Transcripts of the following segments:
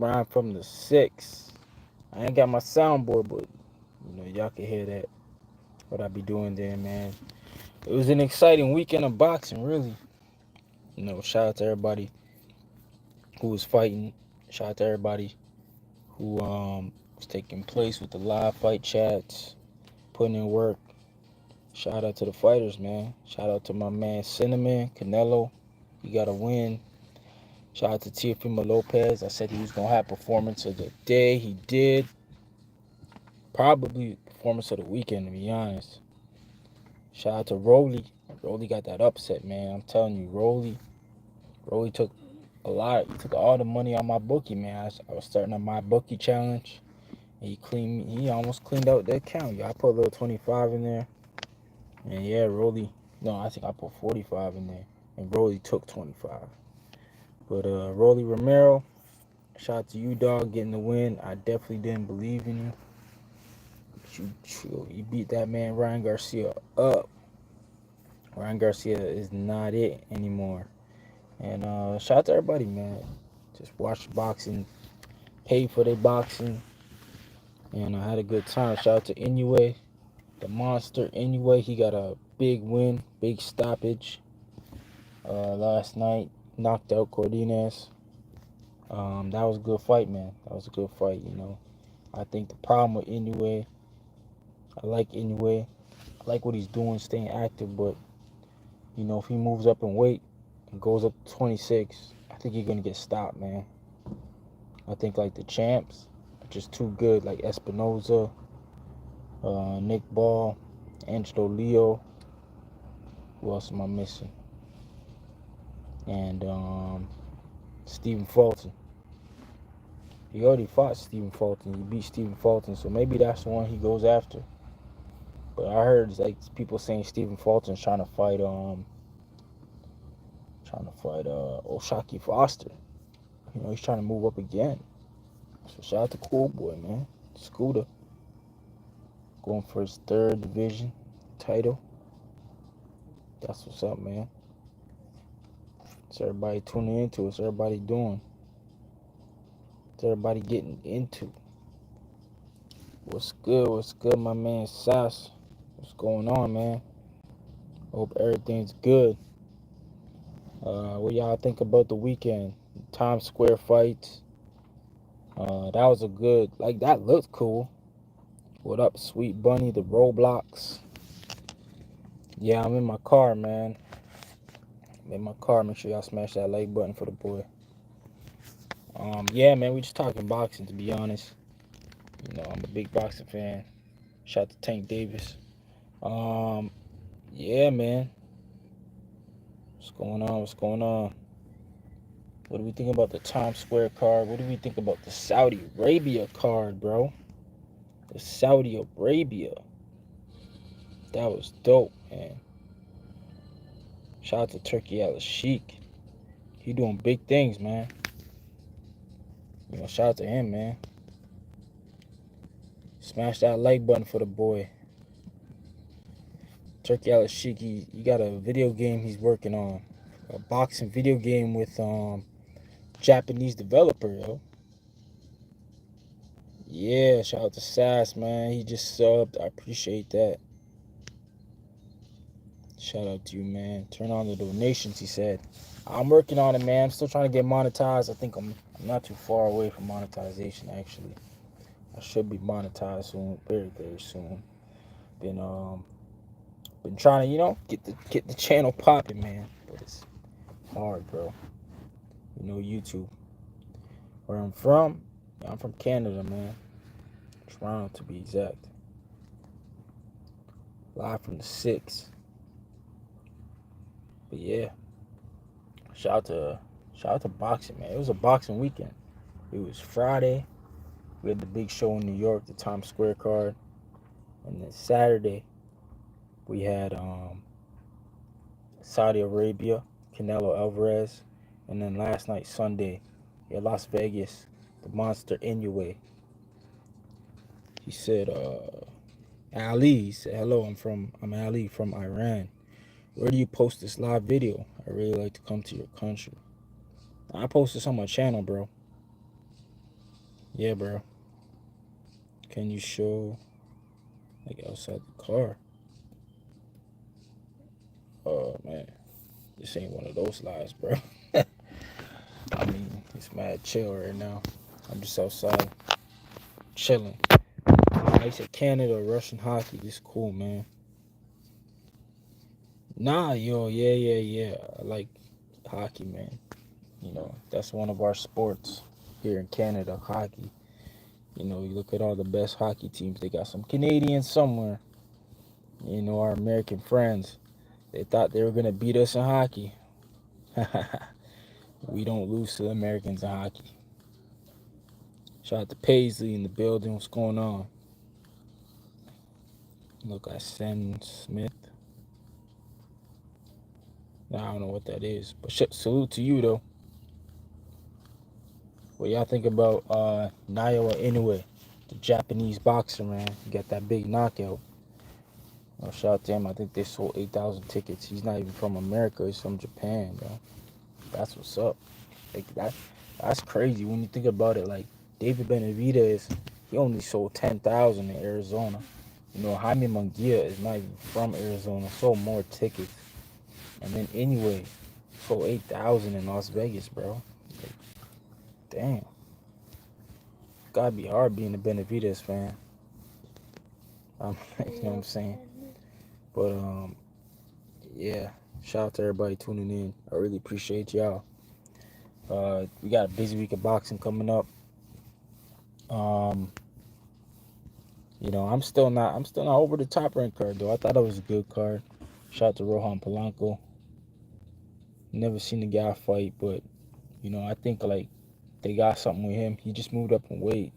rhyme from the 6. I ain't got my soundboard, but y'all can hear that. What I be doing there, man. It was an exciting weekend of boxing, really. Shout out to everybody who was fighting. Shout out to everybody who was taking place with the live fight chats, putting in work. Shout out to the fighters, man. Shout out to my man Cinnamon, Canelo. He got a win. Shout out to Teofimo Lopez. I said he was going to have performance of the day. He did. Probably performance of the weekend, to be honest. Shout out to Rolly. Rolly got that upset, man. I'm telling you, Rolly took a lot. He took all the money on my bookie, man. I was starting on my bookie challenge. And he almost cleaned out that account. Yeah, I put a little 25 in there. And yeah, Rolly. No, I think I put 45 in there. And Rolly took 25. But Rolly Romero, shout out to you, dog, getting the win. I definitely didn't believe in you. You beat that man Ryan Garcia up. Ryan Garcia is not it anymore. And shout out to everybody, man. Just watch boxing, pay for their boxing, and I had a good time. Shout out to Inoue, the monster Inoue. He got a big win, big stoppage last night. Knocked out Cordinez. That was a good fight, man. That was a good fight, I think the problem with Inoue, I like Inoue. I like what he's doing, staying active, but, if he moves up in weight and goes up to 26, I think you're going to get stopped, man. I think, like, the champs are just too good, like Espinoza, Nick Ball, Angelo Leo. Who else am I missing? And Stephen Fulton. He already fought Stephen Fulton. He beat Stephen Fulton, so maybe that's the one he goes after. But I heard like people saying Stephen Fulton's trying to fight Oshaki Foster. He's trying to move up again. So shout out to Cool Boy, man. Scooter going for his 3rd division title. That's what's up, man. It's everybody tuning into it. It's everybody doing. It's everybody getting into. What's good? What's good, my man Sass? What's going on, man? Hope everything's good. What y'all think about the weekend? Times Square fights. That was a good, that looked cool. What up, Sweet Bunny? The Roblox. Yeah, I'm in my car, man. I'm in my car. Make sure y'all smash that like button for the boy. Yeah, man, we just talking boxing, to be honest. I'm a big boxing fan. Shout out to Tank Davis. Yeah, man. What's going on? What's going on? What do we think about the Times Square card? What do we think about the Saudi Arabia card, bro? The Saudi Arabia. That was dope, man. Shout out to Turkey Al-Sheikh. He doing big things, man. Shout out to him, man. Smash that like button for the boy. Turkey Al-Sheikh, he got a video game he's working on. A boxing video game with Japanese developer, yo. Yeah, shout out to Sass, man. He just subbed. I appreciate that. Shout out to you, man. Turn on the donations, he said. I'm working on it, man. I'm still trying to get monetized. I think I'm not too far away from monetization, actually. I should be monetized soon, very, very soon. Been trying to, get the channel popping, man. But it's hard, bro. YouTube. Where I'm from Canada, man. Toronto, to be exact. Live from the 6. But yeah, shout out to boxing, man. It was a boxing weekend. It was Friday. We had the big show in New York, the Times Square card. And then Saturday, we had Saudi Arabia, Canelo Alvarez. And then last night, Sunday, in Las Vegas, the monster Inoue. He said, Ali, he said, hello, I'm Ali from Iran. Where do you post this live video? I really like to come to your country. I post this on my channel, bro. Yeah, bro. Can you show like outside the car? Oh man, this ain't one of those lives, bro. I mean, it's mad chill right now. I'm just outside chilling. I said Canada, Russian hockey. This cool, man. Nah, yo, yeah. I like hockey, man. You know, that's one of our sports here in Canada, hockey. You know, you look at all the best hockey teams. They got some Canadians somewhere. You know, our American friends. They thought they were gonna beat us in hockey. We don't lose to the Americans in hockey. Shout out to Paisley in the building. What's going on? Look at Sam Smith. Nah, I don't know what that is, but salute to you though. What y'all think about Naoya Inoue, the Japanese boxer, man? He got that big knockout. Oh, shout out to him. I think they sold 8,000 tickets. He's not even from America. He's from Japan, bro. That's what's up. Like that's crazy when you think about it. Like David Benavidez, he only sold 10,000 in Arizona. You know, Jaime Munguia is not even from Arizona. Sold more tickets. And then anyway, sold 8,000 in Las Vegas, bro. Like, damn. Gotta be hard being a Benavidez fan. You know what I'm saying? But yeah. Shout out to everybody tuning in. I really appreciate y'all. We got a busy week of boxing coming up. You know, I'm still not over the Top Rank card though. I thought it was a good card. Shout out to Rohan Polanco. Never seen the guy fight, but you know, I think like they got something with him. He just moved up in weight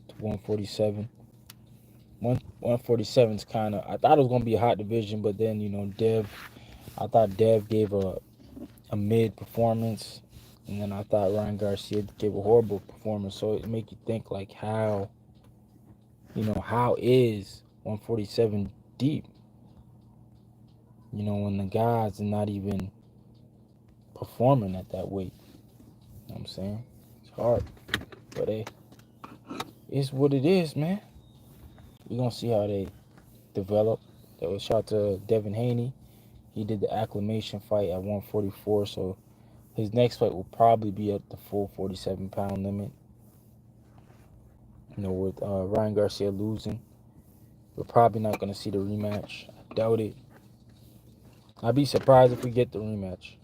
to 147. 147 is kind of. I thought it was gonna be a hot division, but then you know, I thought Dev gave a mid performance, and then I thought Ryan Garcia gave a horrible performance. So it make you think like how, you know, how is 147 deep? You know, when the guys are not even performing at that weight. You know what I'm saying? It's hard. But hey, it's what it is, man. We're gonna see how they develop. That was shout to Devin Haney. He did the acclimation fight at 144, so his next fight will probably be at the full 47-pound limit. You know, with Ryan Garcia losing, we're probably not gonna see the rematch. I doubt it. I'd be surprised if we get the rematch.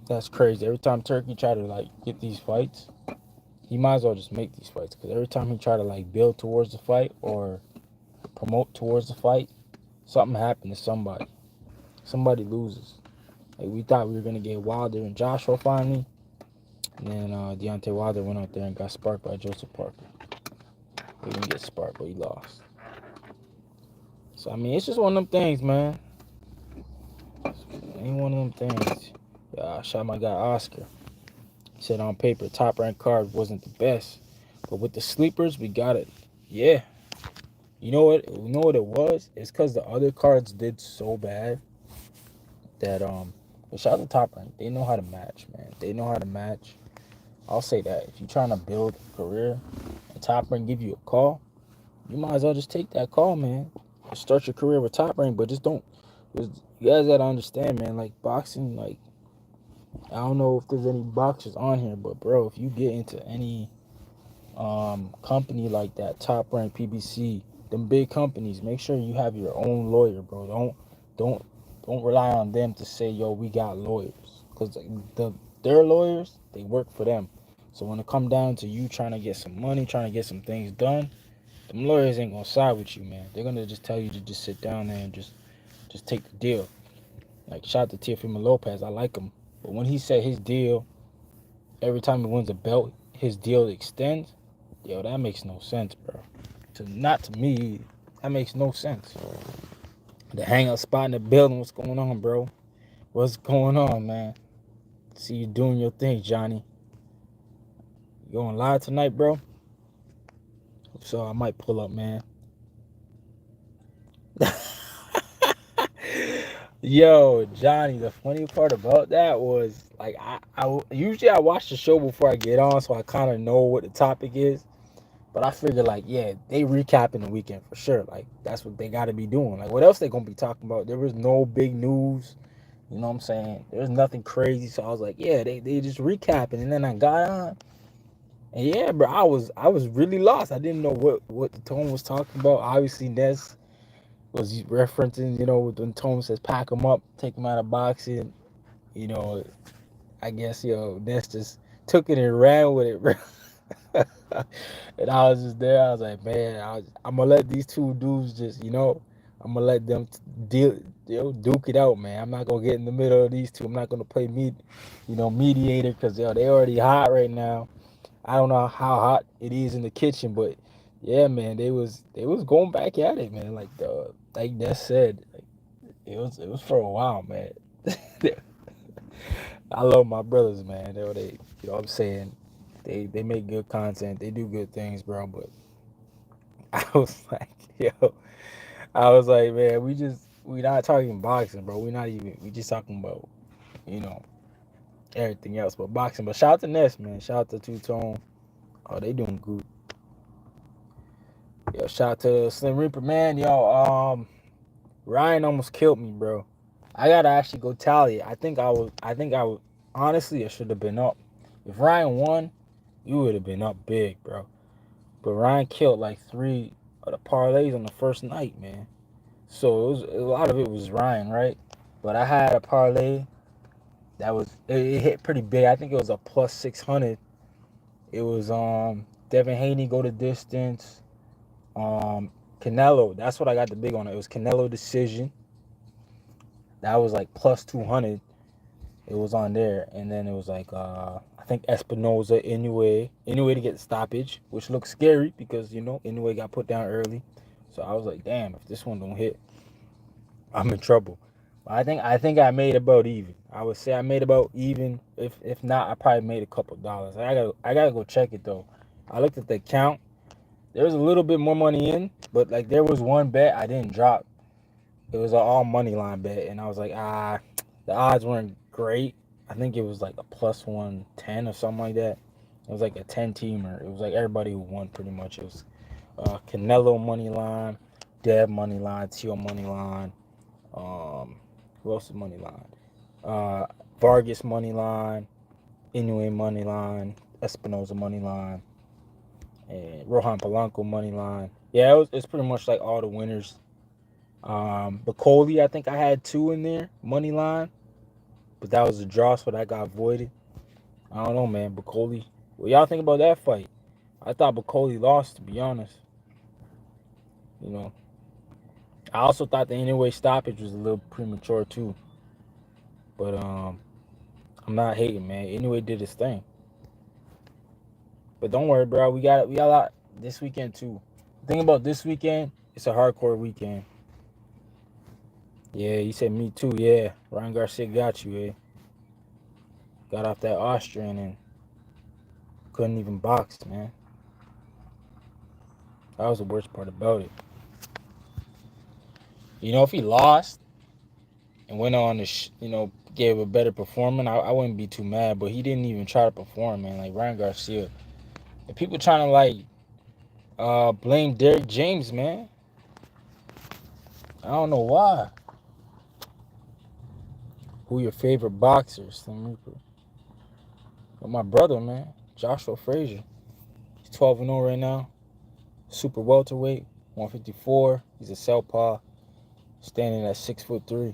That's crazy. Every time Turkey try to like get these fights, he might as well just make these fights, because every time he try to like build towards the fight or promote towards the fight, something happened to somebody. Somebody loses. Like we thought we were gonna get Wilder and Joshua finally, and then Deontay Wilder went out there and got sparked by Joseph Parker. He didn't get sparked, but he lost. So I mean, it's just one of them things, man. It ain't one of them things. I shot my guy Oscar. He said on paper, Top Rank card wasn't the best, but with the sleepers, we got it. Yeah. You know what? You know what it was? It's because the other cards did so bad that shout out to Top Rank. They know how to match, man. They know how to match. I'll say that if you're trying to build a career and Top Rank give you a call, you might as well just take that call, man. Start your career with Top Rank, but just don't. You guys gotta understand, man. Like boxing, like I don't know if there's any boxers on here, but bro, if you get into any company like that, Top Rank, PBC, them big companies, make sure you have your own lawyer, bro. Don't rely on them to say, yo, we got lawyers, because their lawyers, they work for them. So when it come down to you trying to get some money, trying to get some things done, them lawyers ain't gonna side with you, man. They're gonna just tell you to just sit down there and just take the deal. Like shout out to Teofimo Lopez, I like him, but when he said his deal, every time he wins a belt, his deal extends. Yo, that makes no sense, bro. Not to me, that makes no sense. The hangout spot in the building, what's going on, bro? What's going on, man? See you doing your thing, Johnny. You going live tonight, bro? So I might pull up, man. Yo, Johnny, the funny part about that was like I usually I watch the show before I get on, so I kind of know what the topic is. But I figured like, yeah, they recapping the weekend for sure. Like that's what they got to be doing. Like what else they gonna be talking about? There was no big news. You know what I'm saying? There's nothing crazy. So I was like, yeah, they just recapping. And then I got on, and yeah, bro, I was really lost. I didn't know what the tone was talking about. Obviously, Ness was referencing, when Tone says pack him up, take him out of boxing. You know, I guess Ness just took it and ran with it, bro. And I was just there. I was like, man, I'm gonna let these two dudes just, I'm gonna let them deal, duke it out, man. I'm not gonna get in the middle of these two. I'm not gonna play mediator, because they already hot right now. I don't know how hot it is in the kitchen, but yeah, man, they was going back at it, man. Like Ness said, like, it was for a while, man. I love my brothers, man. They you know what I'm saying? They make good content. They do good things, bro. But I was like, yo, I was like, man, we not talking boxing, bro. We just talking about, you know, everything else but boxing. But shout out to Ness, man. Shout out to Two Tone. Oh, they doing good. Yo, shout out to Slim Reaper, man. Yo, Ryan almost killed me, bro. I gotta actually go tally it. I think I was honestly I should have been up. If Ryan won, you would have been up big, bro. But Ryan killed like 3 of the parlays on the first night, man. So a lot of it was Ryan, right? But I had a parlay that it hit pretty big. I think it was a plus 600. It was Devin Haney go the distance. Canelo. That's what I got the big on it. It was Canelo decision. That was like plus 200. It was on there, and then it was like I think Espinoza, Inoue to get the stoppage, which looks scary because Inoue got put down early. So I was like, damn, if this one don't hit, I'm in trouble. I think I made about even. I would say I made about even. If not, I probably made a couple dollars. I gotta go check it though. I looked at the count. There was a little bit more money in, but like there was one bet I didn't drop. It was an all money line bet, and I was like, the odds weren't great. I think it was like a plus 110 or something like that. It was like a 10-teamer. It was like everybody who won pretty much. It was Canelo money line, Deb money line, Teal money line. Who else is money line? Vargas money line, Inoue money line, Espinoza money line, and Rohan Polanco money line. Yeah, it's pretty much like all the winners. Bacoli, I think I had 2 in there, money line, but that was a draw, so that got voided. I don't know, man. Bacoli. What y'all think about that fight? I thought Bacoli lost, to be honest. You know, I also thought the anyway stoppage was a little premature too. But I'm not hating, man. Anyway, did his thing. But don't worry, bro. We got a lot this weekend too. The thing about this weekend, it's a hardcore weekend. Yeah, you said me too. Yeah, Ryan Garcia got you. Got off that Austrian and couldn't even box, man. That was the worst part about it. If he lost and went on to, gave a better performance, I wouldn't be too mad. But he didn't even try to perform, man. Like Ryan Garcia. And people trying to blame Derrick James, man. I don't know why. Who your favorite boxers? Slim Reaper. But my brother, man, Joshua Frazer. He's 12-0 right now. Super welterweight, 154. He's a southpaw, standing at 6'3".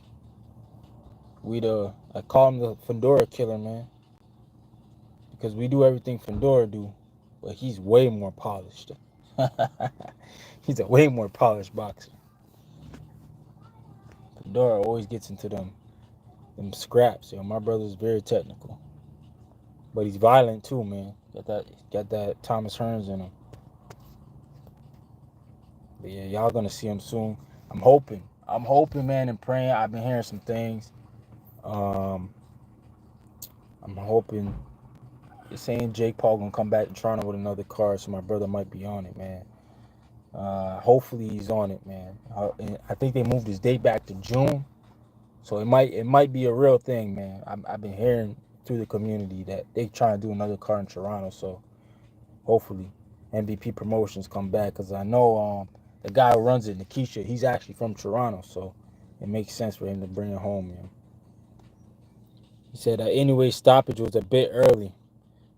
I call him the Fedora killer, man, because we do everything Fedora do, but he's way more polished. He's a way more polished boxer. Fedora always gets into them scraps. My brother's very technical, but he's violent too, man. Got that Thomas Hearns in him. But yeah, y'all gonna see him soon. I'm hoping, man, and praying. I've been hearing some things. I'm hoping. They're saying Jake Paul gonna come back to Toronto with another card, so my brother might be on it, man. Hopefully he's on it, man. I think they moved his date back to June. So it might be a real thing, man. I've been hearing through the community that they trying to do another card in Toronto. So hopefully MVP Promotions come back, because I know the guy who runs it, Nikisha, he's actually from Toronto, so it makes sense for him to bring it home, man. He said anyway, stoppage was a bit early,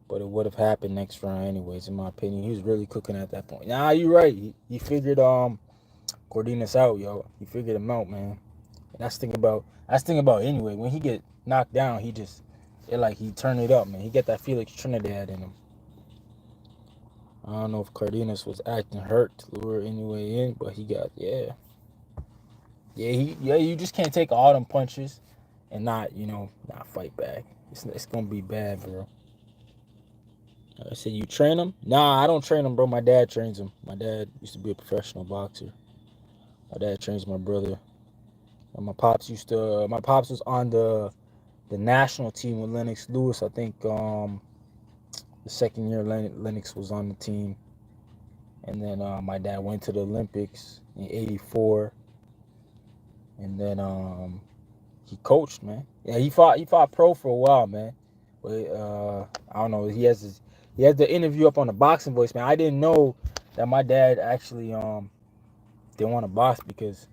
but it would have happened next round anyways, in my opinion. He was really cooking at that point. Nah, you're right. He figured Cordinas out, yo. He figured him out, man. And that's thing about anyway. When he get knocked down, he turn it up, man. He get that Felix Trinidad in him. I don't know if Cardenas was acting hurt to lure anyway in, but he got you just can't take all them punches and not fight back. It's gonna be bad, bro. I said, you train him? Nah, I don't train him, bro. My dad trains him. My dad used to be a professional boxer. My dad trains my brother. And my pops was on the national team with Lennox Lewis. I think the second year Lennox was on the team. And then my dad went to the Olympics in '84. And then he coached, man. Yeah, he fought pro for a while, man. But I don't know. He has the interview up on the Boxing Voice, man. I didn't know that my dad actually didn't want to box because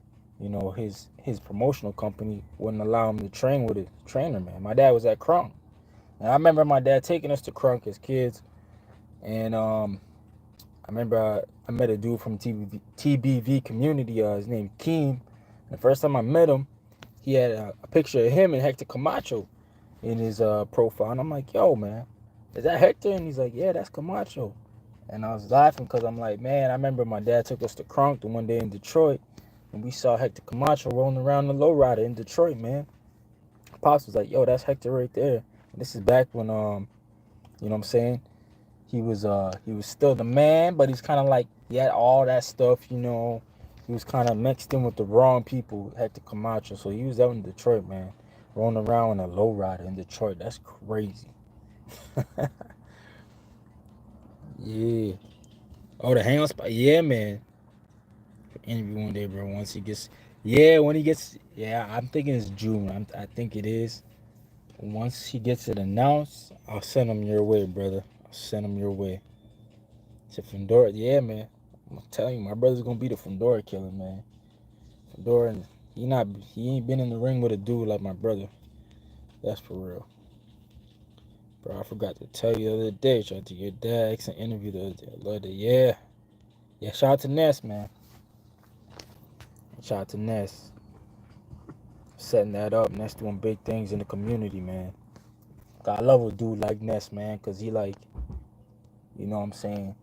his promotional company wouldn't allow him to train with a trainer, man. My dad was at Crunk, and I remember my dad taking us to Crunk as kids, and I remember I met a dude from TBV community. His name Keem. The first time I met him, he had a picture of him and Hector Camacho in his profile, and I'm like, yo, man, is that Hector? And he's like, yeah, that's Camacho. And I was laughing because I'm like, man, I remember my dad took us to Crunk the one day in Detroit, and we saw Hector Camacho rolling around the lowrider in Detroit, man. Pops was like, yo, that's Hector right there. And this is back when, you know what I'm saying? He was still the man, but he's kind of like, he had all that stuff, you know. He was kind of mixed in with the wrong people, Hector Camacho. So he was out in Detroit, man, rolling around in a lowrider in Detroit. That's crazy. Yeah. Oh, the hangout spot. Yeah, man. Interview one day, bro. Once he gets, when he gets, I'm thinking it's June. I think it is. Once he gets it announced, I'll send him your way, brother. I'll send him your way. To Fundora, yeah, man. I'm telling you, my brother's gonna be the Fundora killer, man. Fundora, he ain't been in the ring with a dude like my brother. That's for real. Bro, I forgot to tell you the other day. Tried to get dad excellent interview the other day. I love it. Yeah. Shout out to Ness, man. Shout out to Ness. Setting that up. Ness doing big things in the community, man. I love a dude like Ness, man, because he like, you know what I'm saying?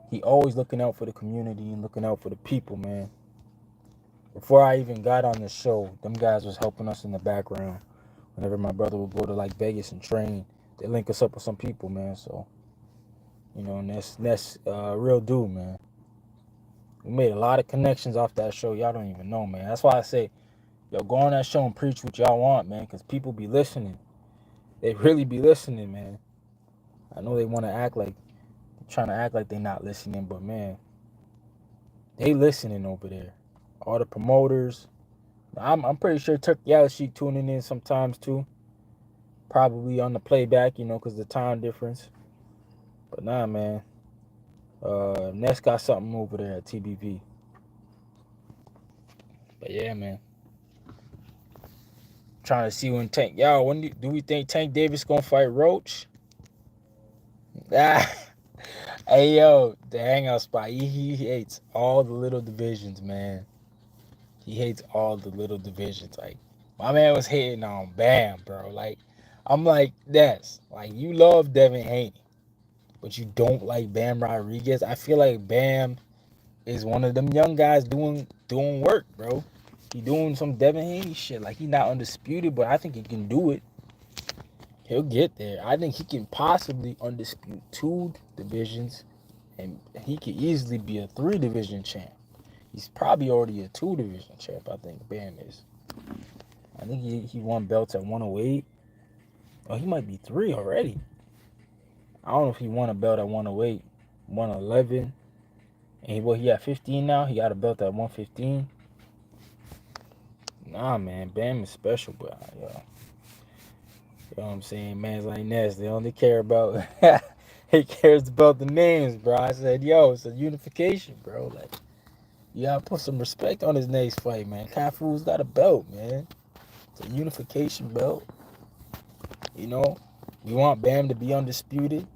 He always looking out for the community and looking out for the people, man. Before I even got on the show, them guys was helping us in the background. Whenever my brother would go to like Vegas and train, they link us up with some people, man. So, Ness, real dude, man. We made a lot of connections off that show. Y'all don't even know, man. That's why I say, yo, go on that show and preach what y'all want, man, because people be listening. They really be listening, man. I know they want to trying to act like they not listening, but man, they listening over there. All the promoters. I'm pretty sure Turk Yalashik tuning in sometimes too. Probably on the playback, because the time difference. But nah, man. Ness got something over there at TBV. But yeah, man. Trying to see when Tank. Yo, when do we think Tank Davis gonna fight Roach? Ah, hey yo, the hangout spot. He hates all the little divisions, man. He hates all the little divisions. Like my man was hating on Bam, bro. Like I'm like, that's like you love Devin Haney, but you don't like Bam Rodriguez. I feel like Bam is one of them young guys doing work, bro. He doing some Devin Haney shit. Like he not undisputed, but I think he can do it. He'll get there. I think he can possibly undispute 2 divisions, and he could easily be a 3-division champ. He's probably already a 2-division champ, I think Bam is. I think he won belts at 108. Oh, he might be 3 already. I don't know if he won a belt at 108, 111. And he had 15 now. He got a belt at 115. Nah, man, Bam is special, but yo, you know what I'm saying? Man's like Ness, they only care about he cares about the names, bro. I said, yo, it's a unification, bro. Like, you gotta put some respect on his next fight, man. Cafu's got a belt, man. It's a unification belt. You know, we want Bam to be undisputed,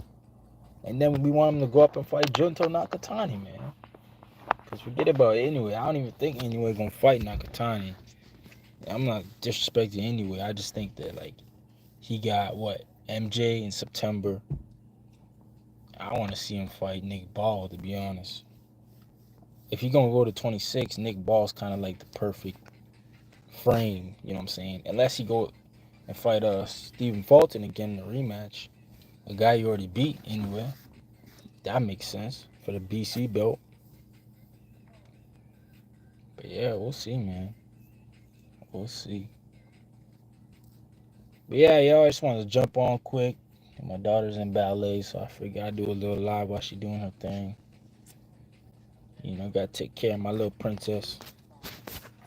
and then we want him to go up and fight Junto Nakatani, man. Cause forget about it anyway. I don't even think anyway gonna fight Nakatani. I'm not disrespecting anyway. I just think that like he got what MJ in September. I want to see him fight Nick Ball, to be honest. If you're gonna go to 26, Nick Ball's kind of like the perfect frame. You know what I'm saying? Unless he go and fight Stephen Fulton again in the rematch, a guy you already beat anyway. That makes sense for the BC belt. But yeah, we'll see, man. We'll see. But yeah, y'all, I just wanted to jump on quick. My daughter's in ballet, so I figured I'd do a little live while she doing her thing. You know, gotta take care of my little princess.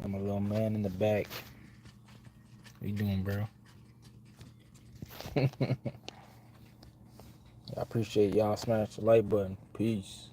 And my little man in the back. What you doing, bro? I appreciate y'all. Smash the like button. Peace.